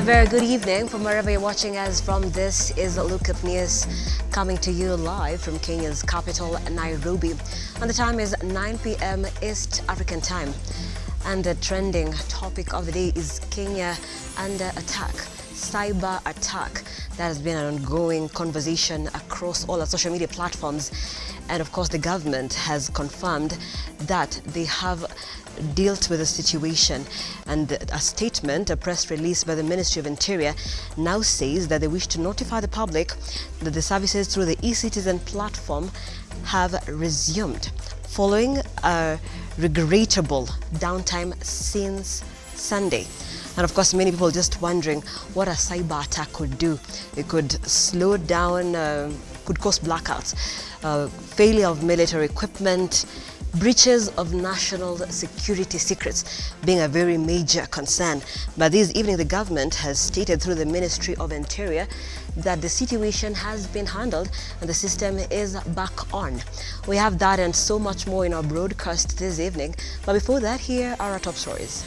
A very good evening from wherever you're watching us from. This is Lookuptv News coming to you live from Kenya's capital, Nairobi. And the time is 9 p.m. East African time. And the trending topic of the day is Kenya under attack, cyber attack. That has been an ongoing conversation across all our social media platforms. And of course, the government has confirmed that they have dealt with the situation, and a statement, a press release by the Ministry of Interior now says that they wish to notify the public that the services through the eCitizen platform have resumed following a regrettable downtime since Sunday. And of course, many people just wondering what a cyber attack could do. It could slow down, could cause blackouts, failure of military equipment, breaches of national security secrets being a very major concern. But this evening, the government has stated through the Ministry of Interior that the situation has been handled and the system is back on. We have that and so much more in our broadcast this evening. But before that, here are our top stories.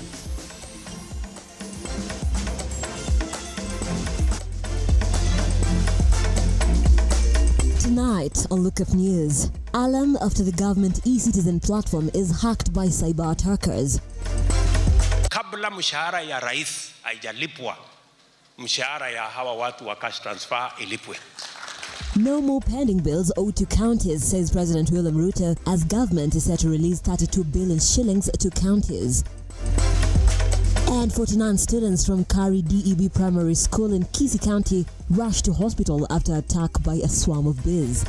Tonight on Lookuptv News, alarm after the government eCitizen platform is hacked by cyber attackers. Kabla mshahara ya rais haijalipwa, mshahara ya hawa watu wa cash transfer ilipwe. No more pending bills owed to counties, says President William RUTO, as government is set to release 32 billion shillings to counties. And 49 students from Kari DEB Primary School in Kisii County rushed to hospital after attack by a swarm of bees.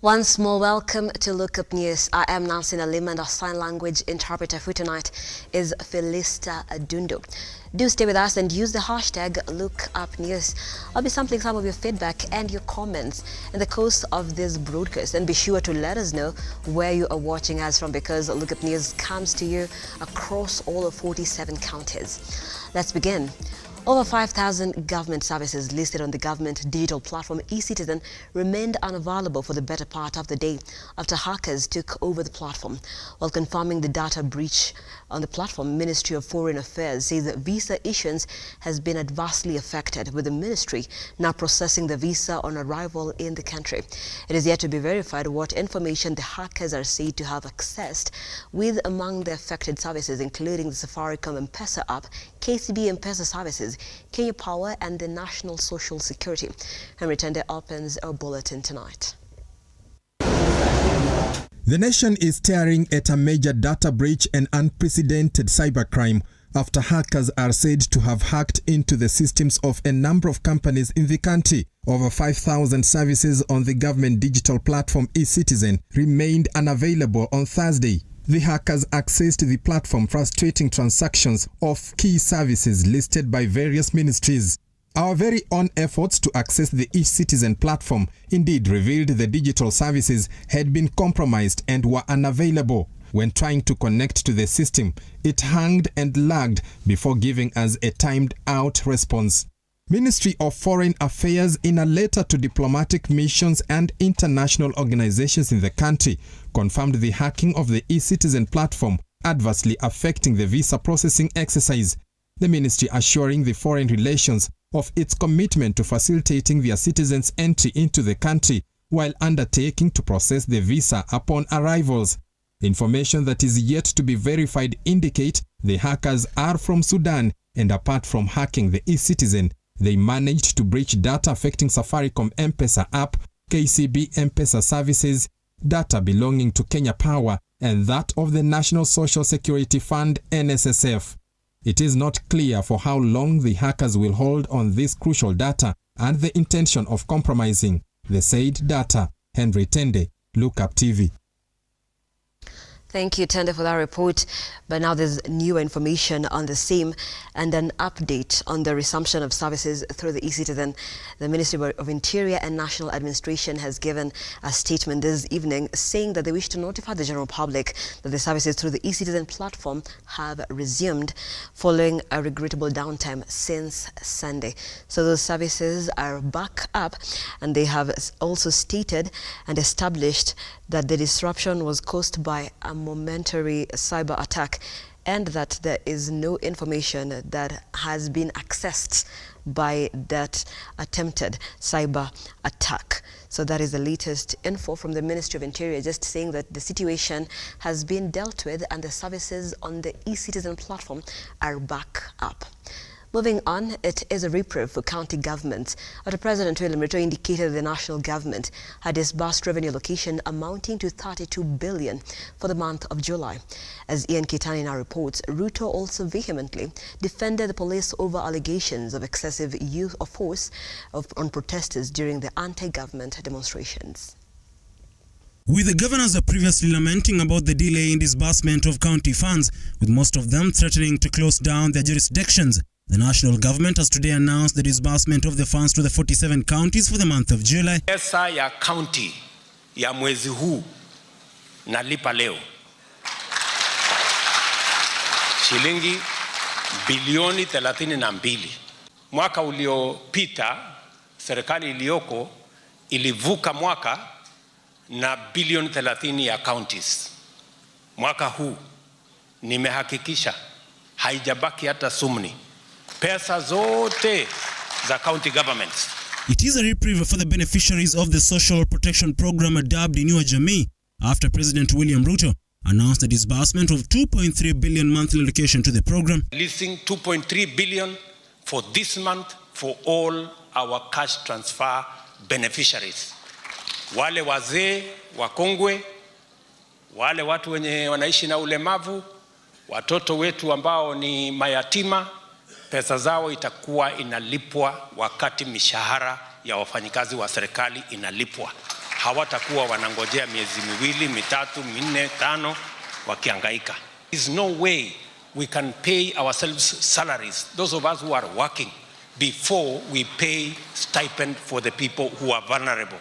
Once more, welcome to Lookuptv News. I am Nancy Nalim, and our sign language interpreter for tonight is Felista Adundo. Do stay with us and use the hashtag #LookUpNews. I'll be sampling some of your feedback and your comments in the course of this broadcast. And be sure to let us know where you are watching us from, because Lookuptv News comes to you across all of 47 counties. Let's begin. Over 5,000 government services listed on the government digital platform eCitizen remained unavailable for the better part of the day after hackers took over the platform. While confirming the data breach on the platform, Ministry of Foreign Affairs says that visa issuance has been adversely affected, with the ministry now processing the visa on arrival in the country. It is yet to be verified what information the hackers are said to have accessed, with among the affected services including the Safaricom M-Pesa app, KCB M-Pesa services, Kenya Power and the National Social Security. Henry Tende opens our bulletin tonight. The nation is staring at a major data breach and unprecedented cybercrime after hackers are said to have hacked into the systems of a number of companies in the country. Over 5,000 services on the government digital platform eCitizen remained unavailable on Thursday. The hackers accessed the platform, frustrating transactions of key services listed by various ministries. Our very own efforts to access the eCitizen platform indeed revealed the digital services had been compromised and were unavailable. When trying to connect to the system, it hanged and lagged before giving us a timed-out response. Ministry of Foreign Affairs, in a letter to diplomatic missions and international organizations in the country, confirmed the hacking of the eCitizen platform adversely affecting the visa processing exercise. The ministry assuring the foreign relations of its commitment to facilitating their citizens' entry into the country while undertaking to process the visa upon arrivals. Information that is yet to be verified indicate the hackers are from Sudan, and apart from hacking the eCitizen, they managed to breach data affecting Safaricom M-Pesa app, KCB M-Pesa services, data belonging to Kenya Power, and that of the National Social Security Fund (NSSF). It is not clear for how long the hackers will hold on this crucial data and the intention of compromising the said data. Henry Tende, Lookuptv. Thank you, Tende, for that report. But now there's new information on the same and an update on the resumption of services through the eCitizen. The Ministry of Interior and National Administration has given a statement this evening saying that they wish to notify the general public that the services through the eCitizen platform have resumed following a regrettable downtime since Sunday. So those services are back up, and they have also stated and established that the disruption was caused by a momentary cyber attack and that there is no information that has been accessed by that attempted cyber attack. So that is the latest info from the Ministry of Interior, just saying that the situation has been dealt with and the services on the eCitizen platform are back up. Moving on, it is a reprieve for county governments after President William Ruto indicated the national government had disbursed revenue allocation amounting to 32 billion for the month of July. As Ian Kitani now reports, Ruto also vehemently defended the police over allegations of excessive use of force on protesters during the anti-government demonstrations. With the governors previously lamenting about the delay in disbursement of county funds, with most of them threatening to close down their jurisdictions, the national government has today announced the disbursement of the funds to the 47 counties for the month of July. Pesa ya county ya mwezi huu nalipa leo shilingi bilioni 32. Mwaka uliopita serikali iliyoko ilivuka mwaka na bilioni 30 ya counties. Mwaka huu nimehakikisha haijabaki hata sumni. Pesa zote za county governments. It is a reprieve for the beneficiaries of the social protection program dubbed Inua Jamii after President William Ruto announced the disbursement of 2.3 billion monthly allocation to the program. Releasing 2.3 billion for this month for all our cash transfer beneficiaries. Wale wazee, wakongwe, wale watu wenye wanaishi na ulemavu, watoto wetu ambao ni mayatima, pesa zao itakuwa inalipwa wakati mishahara ya wafanyikazi wa serikali inalipwa. Hawatakuwa wanangojea miezi miwili, mitatu, minne, tano wakihangaika. There is no way we can pay ourselves salaries, those of us who are working, before we pay stipend for the people who are vulnerable.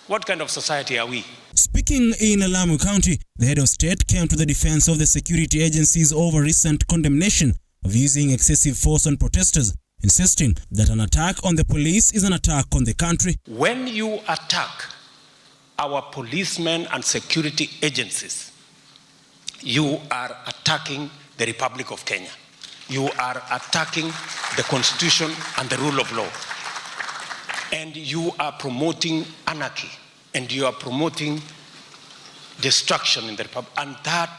What kind of society are we? Speaking in Lamu County, the head of state came to the defense of the security agencies over recent condemnation of using excessive force on protesters, insisting that an attack on the police is an attack on the country. When you attack our policemen and security agencies, you are attacking the Republic of Kenya. You are attacking the Constitution and the rule of law. And you are promoting anarchy, and you are promoting destruction in the Republic, and that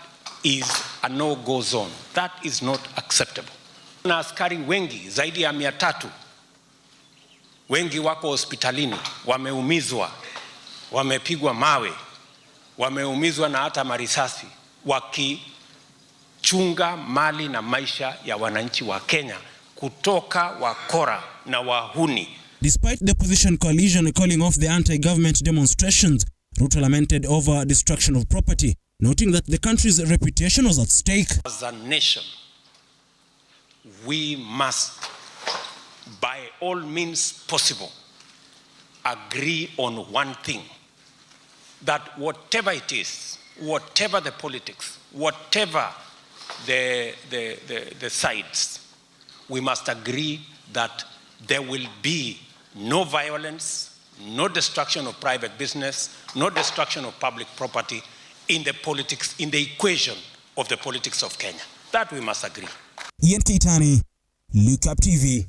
is a no-go zone. That is not acceptable. Na askari wengi zaidi ya 300 wengi wako hospitalini, wameumizwa, wamepigwa mawe, wameumizwa na hata marisasi, wakichunga mali na maisha ya wananchi wa Kenya kutoka wakora na wahuni. Despite the opposition coalition calling off the anti-government demonstrations, Ruto lamented over destruction of property, noting that the country's reputation was at stake. As a nation, we must, by all means possible, agree on one thing, that whatever it is, whatever the politics, whatever the sides, we must agree that there will be no violence, no destruction of private business, no destruction of public property in the politics, in the equation of the politics of Kenya. That we must agree. Ian Kitani, Lookuptv.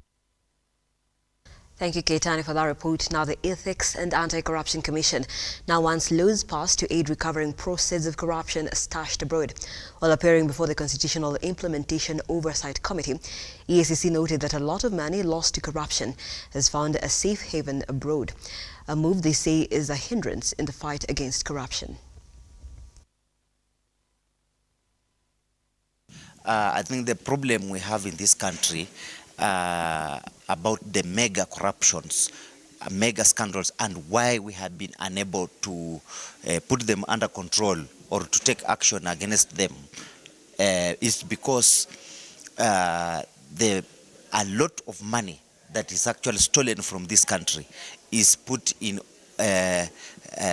Thank you, Keitani, for that report. Now, the Ethics and Anti-Corruption Commission now wants laws passed to aid recovering proceeds of corruption stashed abroad. While appearing before the Constitutional Implementation Oversight Committee, EACC noted that a lot of money lost to corruption has found a safe haven abroad, a move they say is a hindrance in the fight against corruption. I think the problem we have in this country about the mega corruptions, mega scandals, and why we have been unable to put them under control or to take action against them is because a lot of money that is actually stolen from this country is put in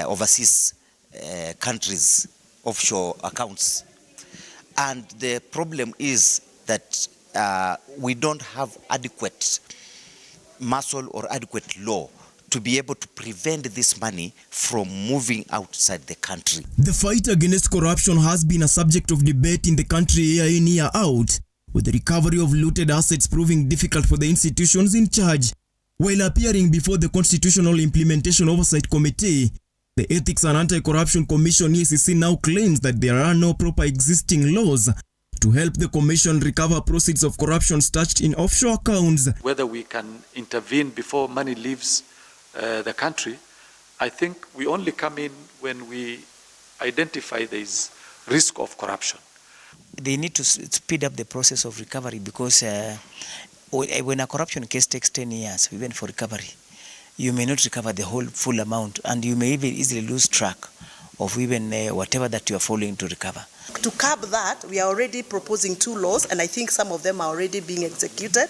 overseas countries' offshore accounts. And the problem is that we don't have adequate muscle or adequate law to be able to prevent this money from moving outside the country. The fight against corruption has been a subject of debate in the country year in, year out, with the recovery of looted assets proving difficult for the institutions in charge. While appearing before the Constitutional Implementation Oversight Committee, the Ethics and Anti-Corruption Commission EACC now claims that there are no proper existing laws to help the Commission recover proceeds of corruption stashed in offshore accounts. Whether we can intervene before money leaves the country, I think we only come in when we identify there is risk of corruption. They need to speed up the process of recovery because when a corruption case takes 10 years, even for recovery, you may not recover the whole full amount, and you may even easily lose track of even whatever that you are following to recover. To curb that, we are already proposing 2 laws, and I think some of them are already being executed.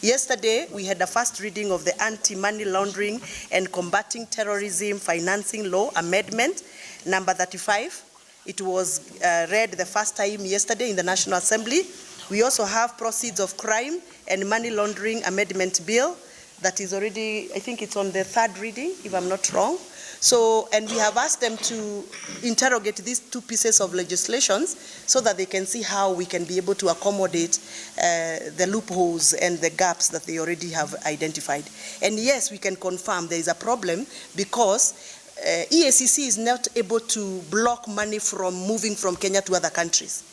Yesterday, we had the first reading of the Anti-Money Laundering and Combating Terrorism Financing Law Amendment, number 35. It was read the first time yesterday in the National Assembly. We also have Proceeds of Crime and Money Laundering Amendment Bill that is already, I think it's on the 3rd reading, if I'm not wrong. So, and we have asked them to interrogate these 2 pieces of legislations so that they can see how we can be able to accommodate the loopholes and the gaps that they already have identified. And yes, we can confirm there is a problem because EACC is not able to block money from moving from Kenya to other countries.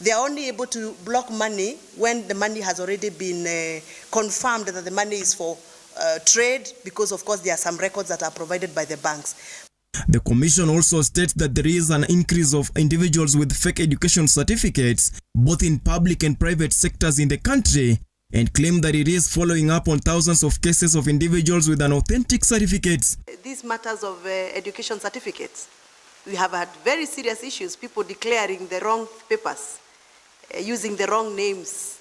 They are only able to block money when the money has already been confirmed that the money is for trade, because of course there are some records that are provided by the banks. The Commission also states that there is an increase of individuals with fake education certificates, both in public and private sectors in the country, and claim that it is following up on thousands of cases of individuals with unauthentic certificates. These matters of education certificates, we have had very serious issues, people declaring the wrong papers, using the wrong names.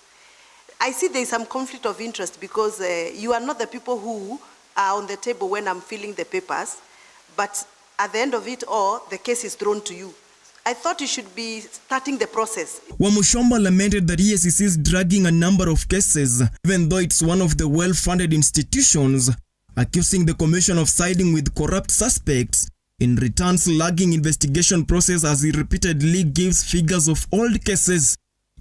I see there is some conflict of interest because you are not the people who are on the table when I'm filling the papers, but at the end of it all, the case is thrown to you. I thought you should be starting the process. Wamushomba lamented that EACC is dragging a number of cases, even though it's one of the well-funded institutions, accusing the Commission of siding with corrupt suspects, in return lagging investigation process as he repeatedly gives figures of old cases.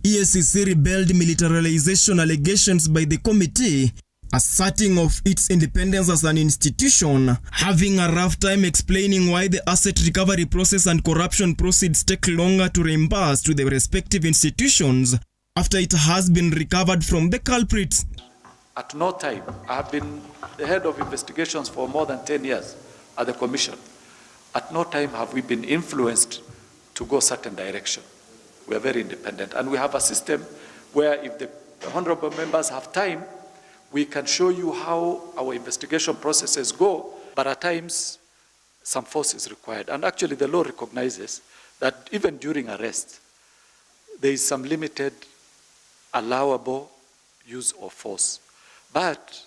EACC rebelled militarization allegations by the committee, asserting of its independence as an institution, having a rough time explaining why the asset recovery process and corruption proceeds take longer to reimburse to the respective institutions after it has been recovered from the culprits. At no time, I have been the head of investigations for more than 10 years at the Commission. At no time have we been influenced to go certain direction. We are very independent, and we have a system where if the honorable members have time, we can show you how our investigation processes go, but at times some force is required. And actually the law recognizes that even during arrest, there is some limited allowable use of force. But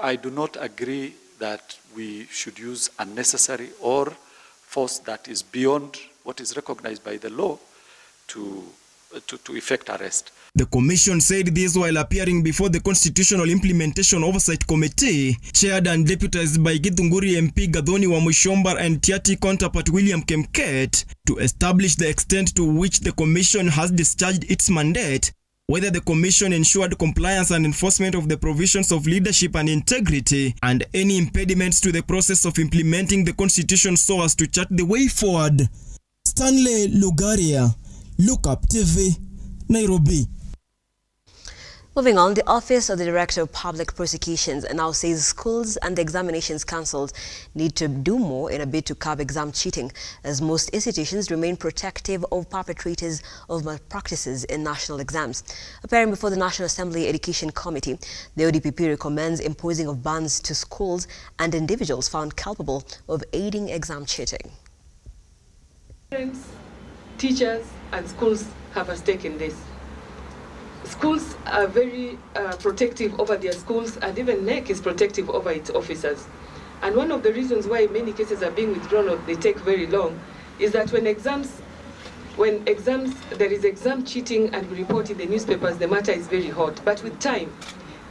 I do not agree that we should use unnecessary or force that is beyond what is recognized by the law to effect arrest. The Commission said this while appearing before the Constitutional Implementation Oversight Committee, chaired and deputized by Githunguri MP Gathoni Wamushomba and Tiati counterpart William Kemket, to establish the extent to which the Commission has discharged its mandate, whether the Commission ensured compliance and enforcement of the provisions of leadership and integrity, and any impediments to the process of implementing the Constitution so as to chart the way forward. Stanley Lugaria, Lookuptv, Nairobi. Moving on, the Office of the Director of Public Prosecutions now says schools and the examinations councils need to do more in a bid to curb exam cheating, as most institutions remain protective of perpetrators of malpractices in national exams. Appearing before the National Assembly Education Committee, the ODPP recommends imposing of bans to schools and individuals found culpable of aiding exam cheating. Parents, teachers and schools have a stake in this. Schools are very protective over their schools, and even NEC is protective over its officers. And one of the reasons why many cases are being withdrawn or they take very long is that when there is exam cheating and we report in the newspapers, the matter is very hot. But with time,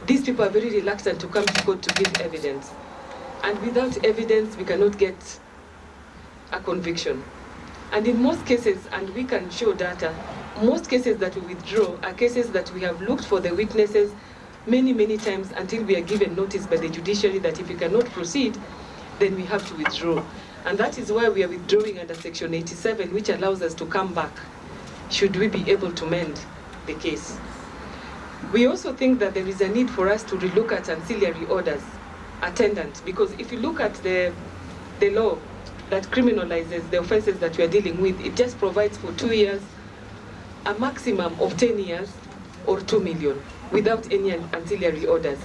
these people are very reluctant to come to court to give evidence. And without evidence, we cannot get a conviction. And in most cases, and we can show data, most cases that we withdraw are cases that we have looked for the witnesses many, many times until we are given notice by the judiciary that if we cannot proceed, then we have to withdraw. And that is why we are withdrawing under Section 87, which allows us to come back, should we be able to mend the case. We also think that there is a need for us to relook at ancillary orders, attendant, because if you look at the law that criminalizes the offenses that we are dealing with, it just provides for 2 years, a maximum of 10 years, or 2 million, without any ancillary orders.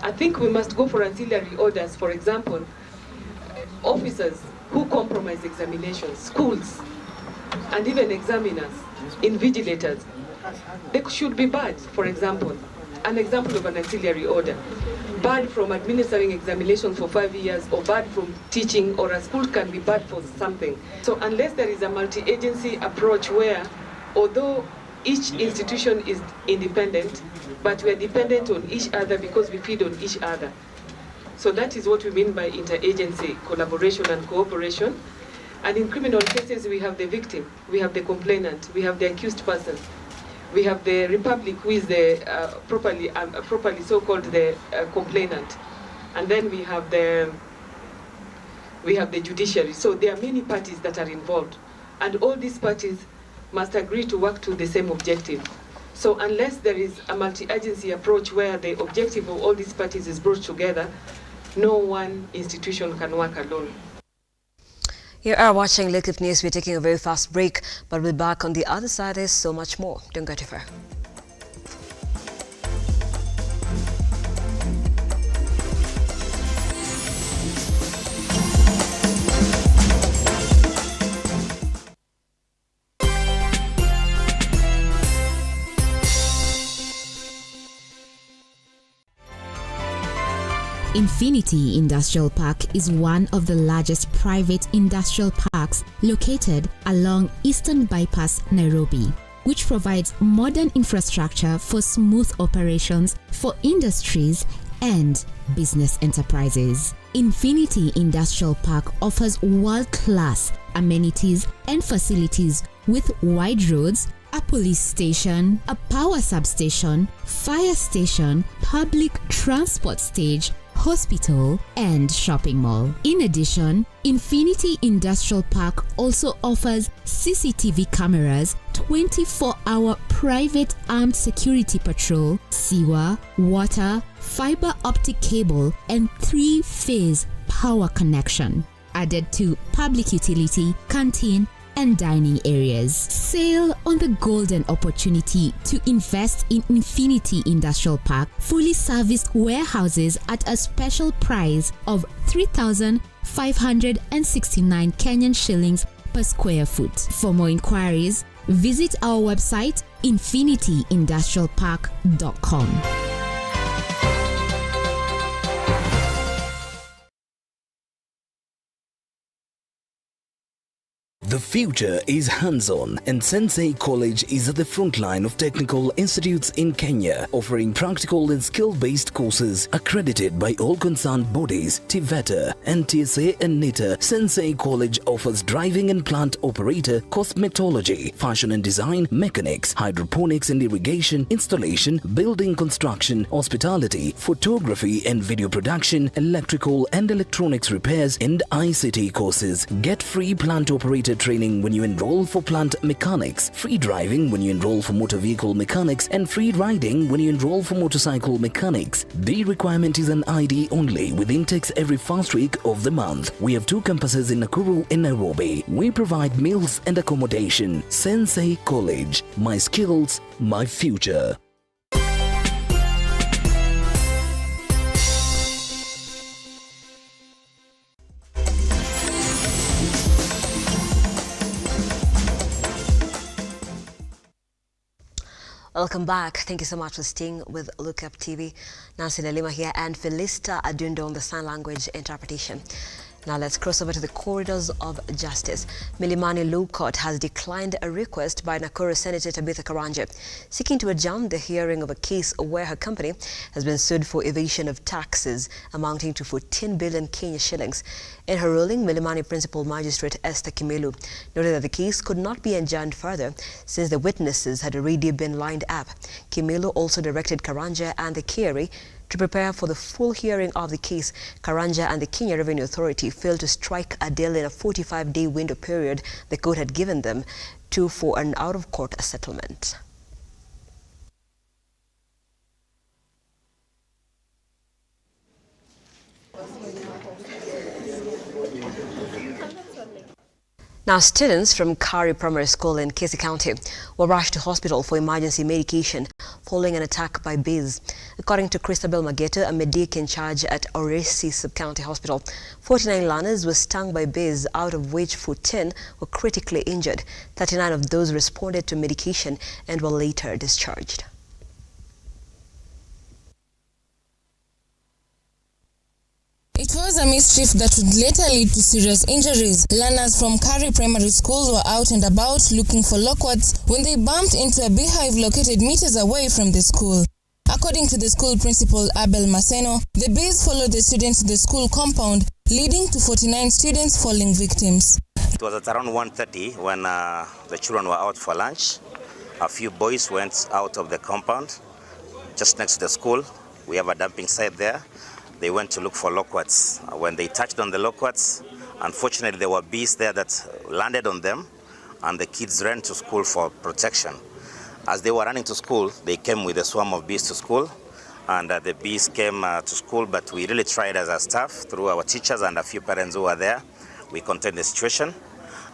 I think we must go for ancillary orders, for example, officers who compromise examinations, schools, and even examiners, invigilators. They should be barred, for example, an example of an ancillary order. Barred from administering examinations for 5 years, or barred from teaching, or a school can be barred for something. So unless there is a multi-agency approach where, although each institution is independent, but we are dependent on each other because we feed on each other. So that is what we mean by interagency collaboration and cooperation. And in criminal cases, we have the victim, we have the complainant, we have the accused person, we have the republic, who is the properly so-called the complainant, and then we have the judiciary. So there are many parties that are involved, and all these parties must agree to work to the same objective. So unless there is a multi-agency approach where the objective of all these parties is brought together, no one institution can work alone. You are watching Lookuptv News. We're taking a very fast break, but we'll be back on the other side. There's so much more. Don't go too far. Infinity Industrial Park is one of the largest private industrial parks located along Eastern Bypass, Nairobi, which provides modern infrastructure for smooth operations for industries and business enterprises. Infinity Industrial Park offers world-class amenities and facilities with wide roads, a police station, a power substation, fire station, public transport stage, hospital, and shopping mall. In addition, Infinity Industrial Park also offers CCTV cameras, 24-hour private armed security patrol, sewer, water, fiber optic cable, and 3-phase power connection, added to public utility, canteen, and dining areas. Sail on the golden opportunity to invest in Infinity Industrial Park fully serviced warehouses at a special price of 3,569 Kenyan shillings per square foot. For more inquiries, visit our website infinityindustrialpark.com. The future is hands-on, and Sensei College is at the front line of technical institutes in Kenya, offering practical and skill-based courses accredited by all concerned bodies, TVETA, NTSA and NITA. Sensei College offers driving and plant operator, cosmetology, fashion and design, mechanics, hydroponics and irrigation, installation, building construction, hospitality, photography and video production, electrical and electronics repairs, and ICT courses. Get free plant operator training when you enroll for plant mechanics, free driving when you enroll for motor vehicle mechanics, and free riding when you enroll for motorcycle mechanics. The requirement is an ID only, with intakes every first week of the month. We have 2 campuses in Nakuru and Nairobi. We provide meals and accommodation. Sensei College. My skills, my future. Welcome back. Thank you so much for staying with Lookuptv. Nancy Nalima here and Felista Adundo on the sign language interpretation. Now let's cross over to the corridors of justice. Milimani Law Court has declined a request by Nakuru Senator Tabitha Karanja seeking to adjourn the hearing of a case where her company has been sued for evasion of taxes amounting to 14 billion Kenya shillings. In her ruling, Milimani Principal Magistrate Esther Kimelu noted that the case could not be adjourned further since the witnesses had already been lined up. Kimelu also directed Karanja and the KRA to prepare for the full hearing of the case. Karanja and the Kenya Revenue Authority failed to strike a deal in a 45-day window period the court had given them for an out-of-court settlement. Now, students from Kari Primary School in Kisii County were rushed to hospital for emergency medication following an attack by bees. According to Christabel Mageto, a medic in charge at Oresi Sub-County Hospital, 49 learners were stung by bees, out of which 14 were critically injured. 39 of those responded to medication and were later discharged. It was a mischief that would later lead to serious injuries. Learners from Kari Primary School were out and about looking for loquats when they bumped into a beehive located meters away from the school. According to the school principal, Abel Maseno, the bees followed the students to the school compound, leading to 49 students falling victims. It was at around 1:30 when the children were out for lunch. A few boys went out of the compound just next to the school. We have a dumping site there. They went to look for loquats. When they touched on the loquats, unfortunately there were bees there that landed on them, and the kids ran to school for protection. As they were running to school, they came with a swarm of bees to school, and the bees came to school, but we really tried as a staff, through our teachers and a few parents who were there. We contained the situation,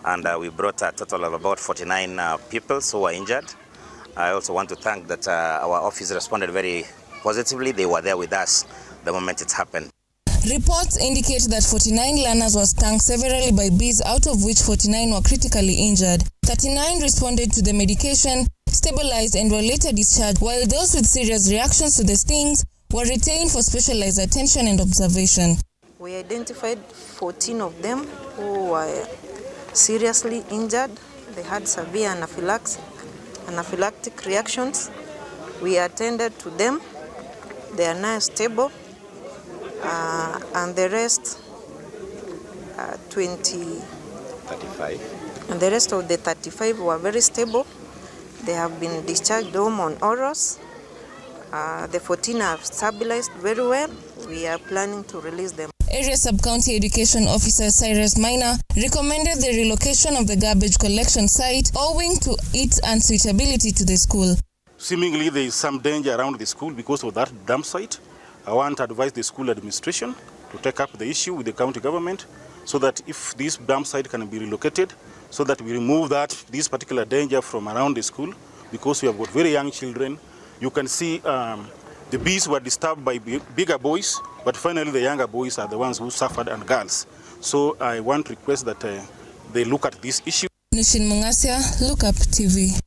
and we brought a total of about 49 people who were injured. I also want to thank that our office responded very positively. They were there with us the moment it happened. Reports indicate that 49 learners were stung severally by bees, out of which 49 were critically injured. 39 responded to the medication, stabilized and were later discharged, while those with serious reactions to the stings were retained for specialized attention and observation. We identified 14 of them who were seriously injured. They had severe anaphylactic reactions. We attended to them. They are now stable. And the rest, 35. And the rest of the 35 were very stable. They have been discharged home on orals. The 14 have stabilized very well. We are planning to release them. Area Sub-County Education Officer Cyrus Minor recommended the relocation of the garbage collection site owing to its unsuitability to the school. Seemingly there is some danger around the school because of that dump site. I want to advise the school administration to take up the issue with the county government so that if this dump site can be relocated, so that we remove this particular danger from around the school, because we have got very young children. You can see the bees were disturbed by bigger boys, but finally the younger boys are the ones who suffered, and girls. So I want to request that they look at this issue. Nishin Mungasia, Lookuptv.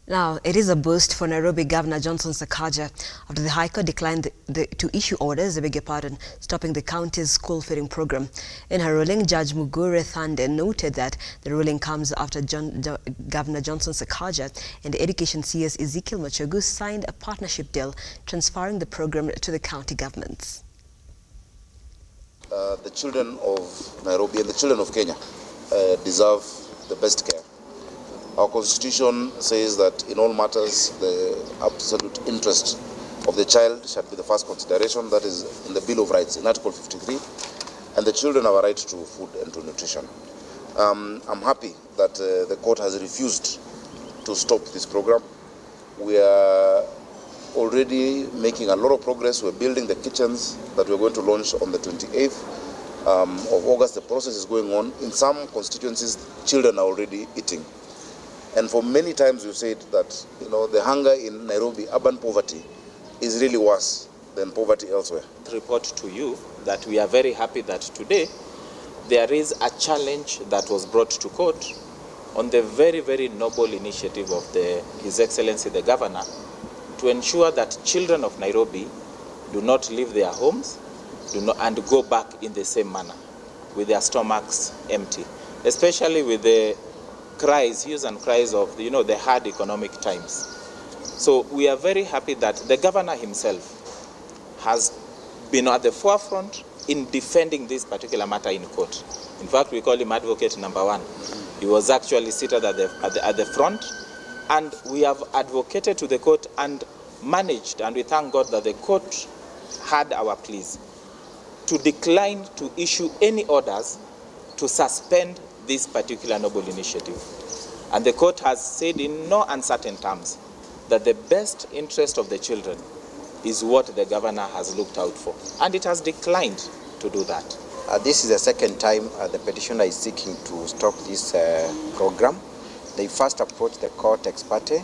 Now, it is a boost for Nairobi Governor Johnson Sakaja after the High Court declined to issue orders, stopping the county's school feeding program. In her ruling, Judge Mugure Thande noted that the ruling comes after Governor Johnson Sakaja and Education CS Ezekiel Machogu signed a partnership deal transferring the program to the county governments. The children of Nairobi and the children of Kenya deserve the best care. Our constitution says that in all matters, the absolute interest of the child shall be the first consideration. That is in the Bill of Rights, in Article 53. And the children have a right to food and to nutrition. I'm happy that the court has refused to stop this program. We are already making a lot of progress. We're building the kitchens that we're going to launch on the 28th of August. The process is going on. In some constituencies, children are already eating. And for many times we've said that, the hunger in Nairobi, urban poverty, is really worse than poverty elsewhere. Report to you that we are very happy that today there is a challenge that was brought to court on the very, very noble initiative of His Excellency the Governor to ensure that children of Nairobi do not leave their homes and go back in the same manner with their stomachs empty, especially with the hues and cries of the hard economic times. So we are very happy that the governor himself has been at the forefront in defending this particular matter in court. In fact, we call him advocate number one. He was actually seated at the front, and we have advocated to the court and managed, and we thank God that the court had our pleas to decline to issue any orders to suspend this particular noble initiative. And the court has said in no uncertain terms that the best interest of the children is what the governor has looked out for, and it has declined to do that. This is the second time the petitioner is seeking to stop this program. They first approached the court ex parte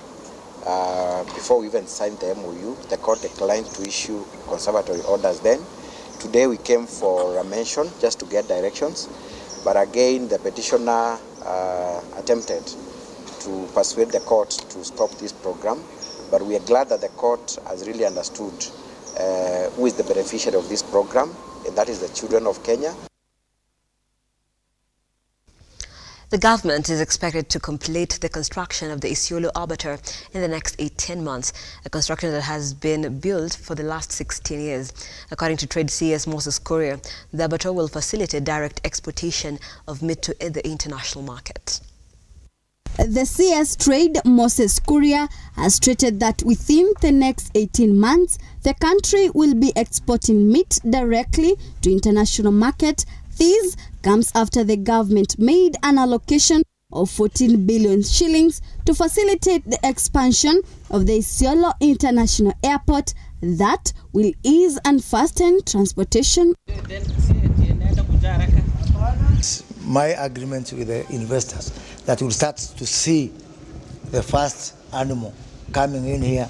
before we even signed the MOU. The court declined to issue conservatory orders then. Today we came for a mention just to get directions, but again the petitioner attempted to persuade the court to stop this program. But we are glad that the court has really understood who is the beneficiary of this program, and that is the children of Kenya. The government is expected to complete the construction of the Isiolo Arbiter in the next 18 months, a construction that has been built for the last 16 years. According to Trade CS Moses Kuria, the Arbiter will facilitate direct exportation of meat to the international market. The CS Trade Moses Kuria has stated that within the next 18 months, the country will be exporting meat directly to international market. This comes after the government made an allocation of 14 billion shillings to facilitate the expansion of the Isiolo International Airport that will ease and fasten transportation. My agreement with the investors that we'll start to see the first animal coming in here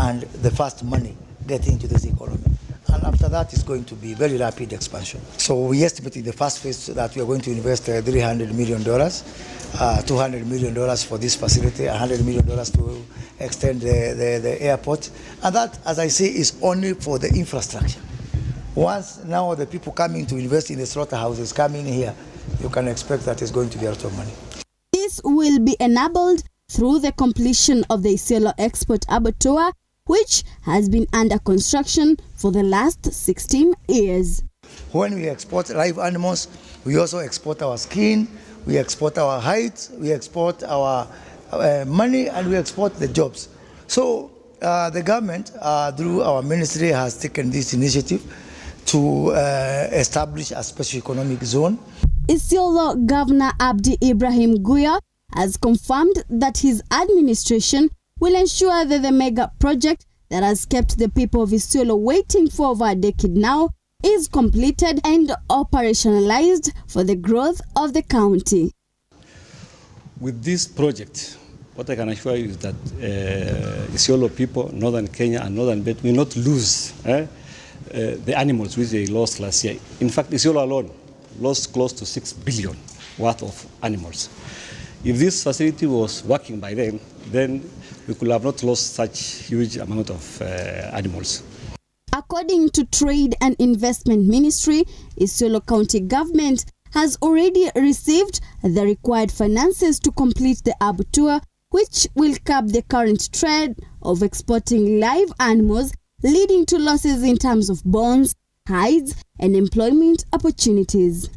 and the first money getting into this economy. And after that, it's going to be very rapid expansion. So we estimate in the first phase that we are going to invest $300 million, $200 million for this facility, $100 million to extend the airport. And that, as I say, is only for the infrastructure. Once now the people coming to invest in the slaughterhouses coming here, you can expect that it's going to be a lot of money. This will be enabled through the completion of the Isiolo Export Abattoir, which has been under construction for the last 16 years. When we export live animals, we also export our skin, we export our hides, we export our money, and we export the jobs. So the government, through our ministry, has taken this initiative to establish a special economic zone. Isiolo Governor Abdi Ibrahim Guya has confirmed that his administration will ensure that the mega project that has kept the people of Isiolo waiting for over a decade now is completed and operationalized for the growth of the county. With this project, what I can assure you is that Isiolo people, northern Kenya and northern Belt will not lose the animals which they lost last year. In fact, Isiolo alone lost close to 6 billion worth of animals. If this facility was working by then we could have not lost such huge amount of animals. According to Trade and Investment Ministry, Isiolo County Government has already received the required finances to complete the abattoir, which will curb the current trend of exporting live animals, leading to losses in terms of bones, hides, and employment opportunities.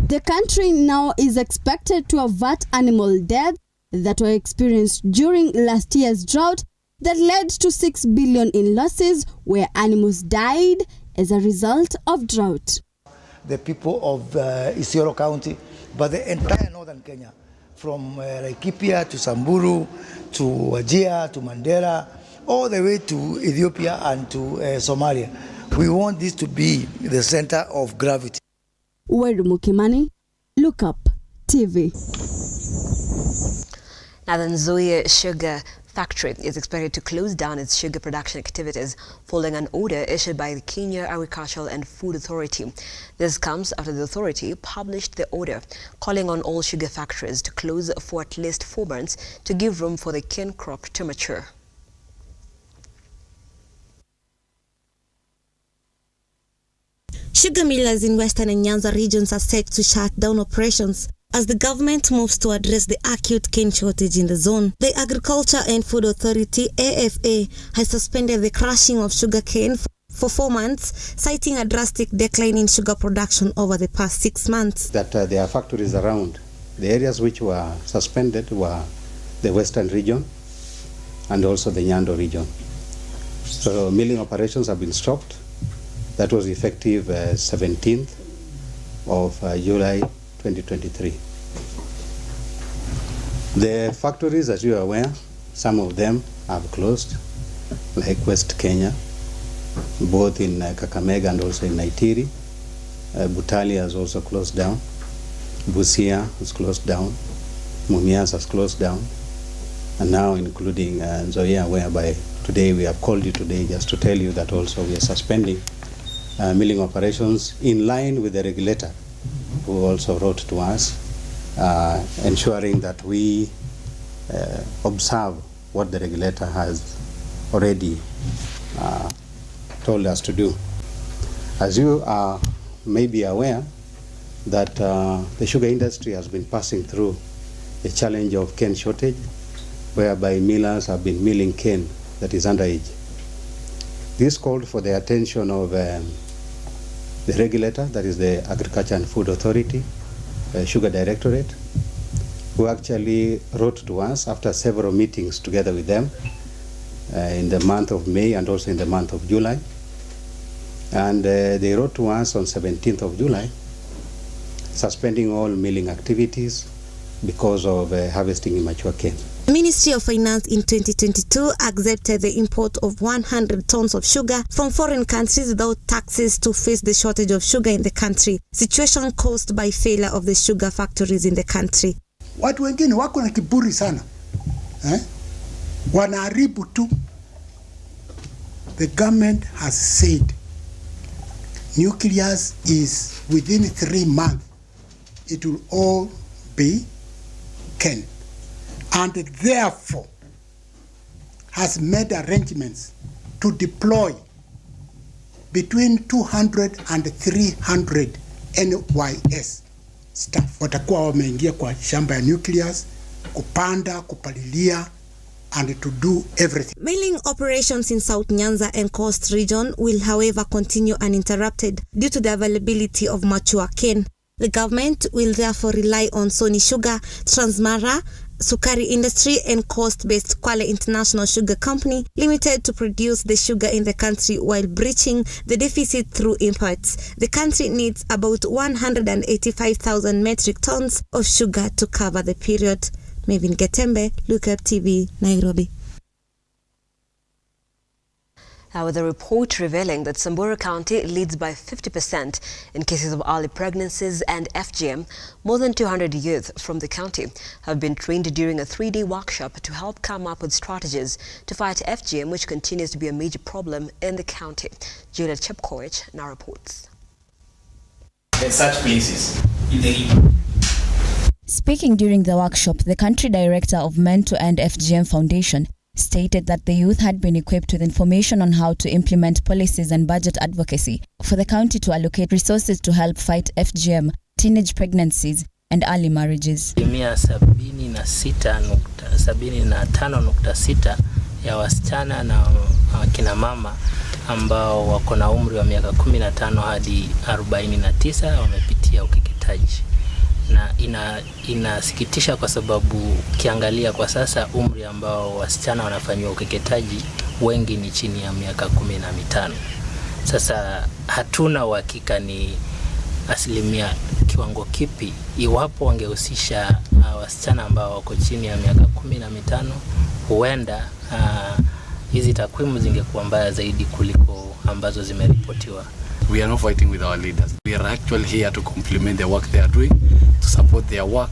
The country now is expected to avert animal deaths that were experienced during last year's drought that led to 6 billion in losses where animals died as a result of drought. The people of Isiolo County, but the entire northern Kenya, from Laikipia to Samburu to Wajir to Mandera, all the way to Ethiopia and to Somalia. We want this to be the center of gravity. Weru Mukimani, Lookuptv. Now the Nzoia Sugar Factory is expected to close down its sugar production activities following an order issued by the Kenya Agricultural and Food Authority. This comes after the authority published the order calling on all sugar factories to close for at least 4 months to give room for the cane crop to mature. Sugar millers in Western and Nyanza regions are set to shut down operations as the government moves to address the acute cane shortage in the zone. The Agriculture and Food Authority, AFA, has suspended the crushing of sugar cane for 4 months, citing a drastic decline in sugar production over the past 6 months. That there are factories around. The areas which were suspended were the Western region and also the Nyando region. So milling operations have been stopped. That was effective 17th of July 2023. The factories, as you are aware, some of them have closed, like West Kenya, both in Kakamega and also in Naitiri. Butali has also closed down. Busia has closed down. Mumias has closed down. And now including Nzoia, whereby today we have called you today just to tell you that also we are suspending milling operations in line with the regulator, who also wrote to us, ensuring that we observe what the regulator has already told us to do. As you are maybe aware that the sugar industry has been passing through a challenge of cane shortage, whereby millers have been milling cane that is underage. This called for the attention of the regulator, that is the Agriculture and Food Authority, Sugar Directorate, who actually wrote to us after several meetings together with them in the month of May and also in the month of July. And they wrote to us on 17th of July, suspending all milling activities because of harvesting immature cane. The Ministry of Finance in 2022 accepted the import of 100 tons of sugar from foreign countries without taxes to face the shortage of sugar in the country, situation caused by failure of the sugar factories in the country. Watu wengine wako na kiburi sana. Wanaharibu tu. The government has said nucleus is within 3 months. It will all be cane. And therefore has made arrangements to deploy between 200 and 300 NYS staff. Watakuwa wameingia kwa shamba ya nucleus, kupanda, kupalilia, and to do everything. Milling operations in South Nyanza and Coast region will however continue uninterrupted due to the availability of mature cane. The government will therefore rely on Sony Sugar, Transmara, Sukari Industry and coast-based Kwale International Sugar Company Limited to produce the sugar in the country while breaching the deficit through imports. The country needs about 185,000 metric tons of sugar to cover the period. Mevin Getembe, Lookuptv, Nairobi. With a report revealing that Samburu County leads by 50% in cases of early pregnancies and FGM, more than 200 youth from the county have been trained during a 3-day workshop to help come up with strategies to fight FGM, which continues to be a major problem in the county. Juliet Chepkoech now reports. In such places, Speaking during the workshop, the country director of Men to End FGM Foundation stated that the youth had been equipped with information on how to implement policies and budget advocacy for the county to allocate resources to help fight FGM, teenage pregnancies, and early marriages. 75.6 ya wasichana na kina mama ambao wako na umri wa miaka 15 hadi 49 wamepitia ukeketaji. Na inasikitisha kwa sababu ukiangalia kwa sasa umri ambao wasichana wanafanywa ukeketaji wengi ni chini ya miaka 15. Sasa hatuna uhakika ni asilimia kiwango kipi iwapo wangehusisha wasichana ambao wako chini ya miaka 15, huenda hizi takwimu zingekuwa mbaya zaidi kuliko ambazo zimeripotiwa. We are not fighting with our leaders. We are actually here to complement the work they are doing, to support their work,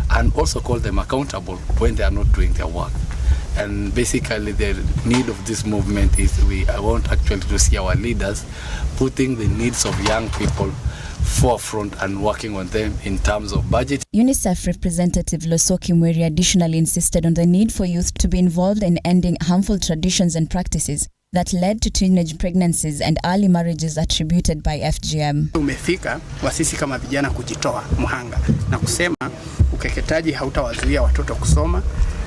and also call them accountable when they are not doing their work. And basically the need of this movement is I want actually to see our leaders putting the needs of young people forefront and working on them in terms of budget. UNICEF representative Losoki Mweri additionally insisted on the need for youth to be involved in ending harmful traditions and practices that led to teenage pregnancies and early marriages attributed by FGM. Umefika wa sisi kama vijana kujitoa mhanga na kusema ukeketaji hautawazuia watoto kusoma,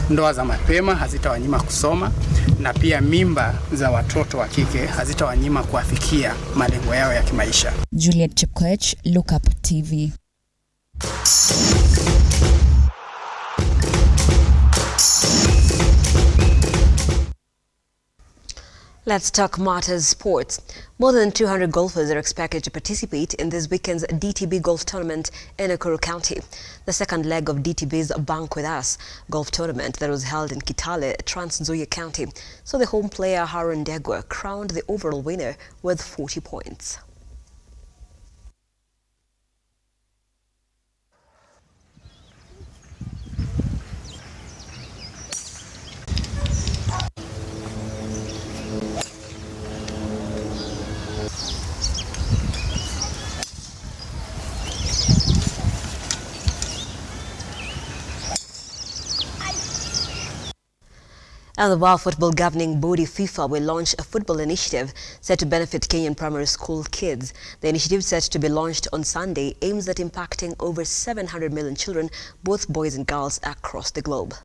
ndoa za mapema hazitawanyima kusoma, na pia mimba za watoto wa kike hazitawanyima kuafikia malengo yao ya kimaisha. Juliet Chepkoech, Lookuptv. Let's talk matters sports. More than 200 golfers are expected to participate in this weekend's DTB golf tournament in Nakuru County. The second leg of DTB's Bank With Us golf tournament that was held in Kitale, Trans Nzoia County. So the home player Haron Degwa crowned the overall winner with 40 points. And the World Football Governing Body FIFA will launch a football initiative set to benefit Kenyan primary school kids. The initiative, set to be launched on Sunday, aims at impacting over 700 million children, both boys and girls, across the globe.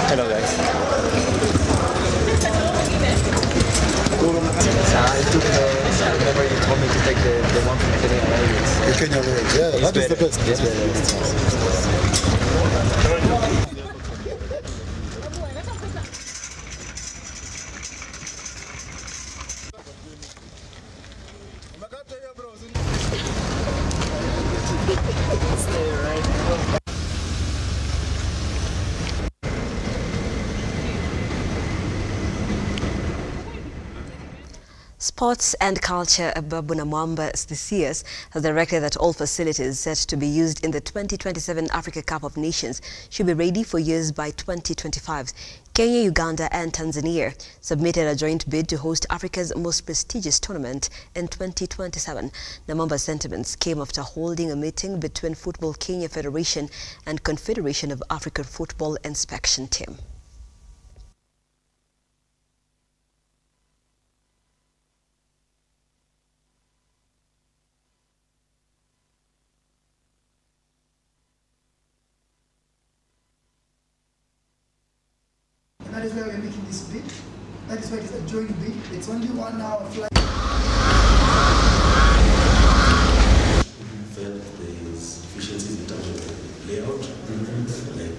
Hello guys. I took whenever you told me to take the one from Kenya Airways. The Kenya Airways, yeah, that is the best. It's Sports and Culture, Babuna Mwamba Stesias has directed that all facilities set to be used in the 2027 Africa Cup of Nations should be ready for use by 2025. Kenya, Uganda and Tanzania submitted a joint bid to host Africa's most prestigious tournament in 2027. Mwamba's sentiments came after holding a meeting between Football Kenya Federation and Confederation of African Football Inspection Team. That is why we're making this bid. That is why it's a joint bid. It's only 1 hour flight. Felt there is efficiencies in terms of the layout. Like,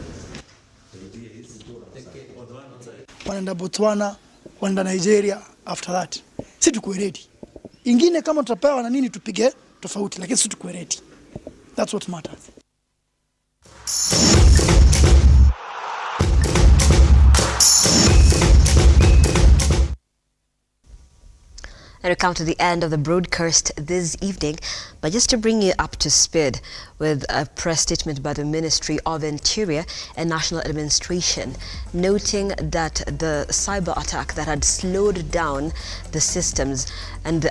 the idea is wanaenda Botswana, wanaenda Nigeria after that. Si tukuwe ready. Ingine kama tutapewa na nini tupige tofauti, lakini si tukuwe ready. That's what matters. And we come to the end of the broadcast this evening, but just to bring you up to speed with a press statement by the Ministry of Interior and National Administration, noting that the cyber attack that had slowed down the systems and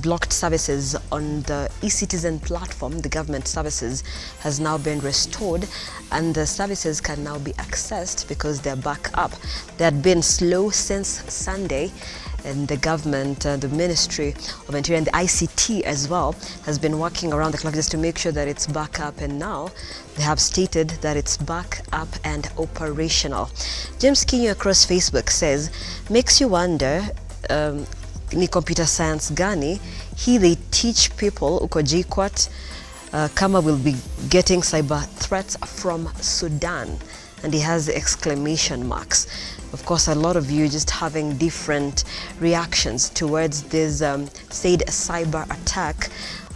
blocked services on the eCitizen platform, the government services, has now been restored, and the services can now be accessed because they're back up. They had been slow since Sunday. And the government, the Ministry of Interior and the ICT as well has been working around the clock just to make sure that it's back up, and now they have stated that it's back up and operational. James Kinyo across Facebook says, makes you wonder, ni computer science gani hii they teach people uko JKUAT kama will be getting cyber threats from Sudan, and he has exclamation marks. Of course, a lot of you just having different reactions towards this said cyber attack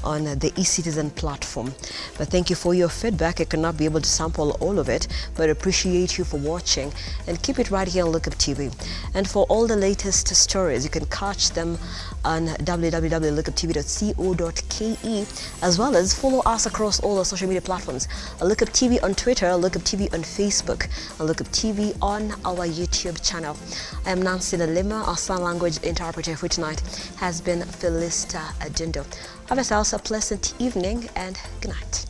on the eCitizen platform. But thank you for your feedback. I cannot be able to sample all of it, but appreciate you for watching, and keep it right here on Lookuptv. And for all the latest stories, you can catch them on www.lookuptv.co.ke, as well as follow us across all our social media platforms. Lookuptv on Twitter, Lookuptv on Facebook, and Lookuptv on our YouTube channel. I am Nancy Nalima. Our sign language interpreter for tonight has been Felista Adundo. Have yourselves a pleasant evening and good night.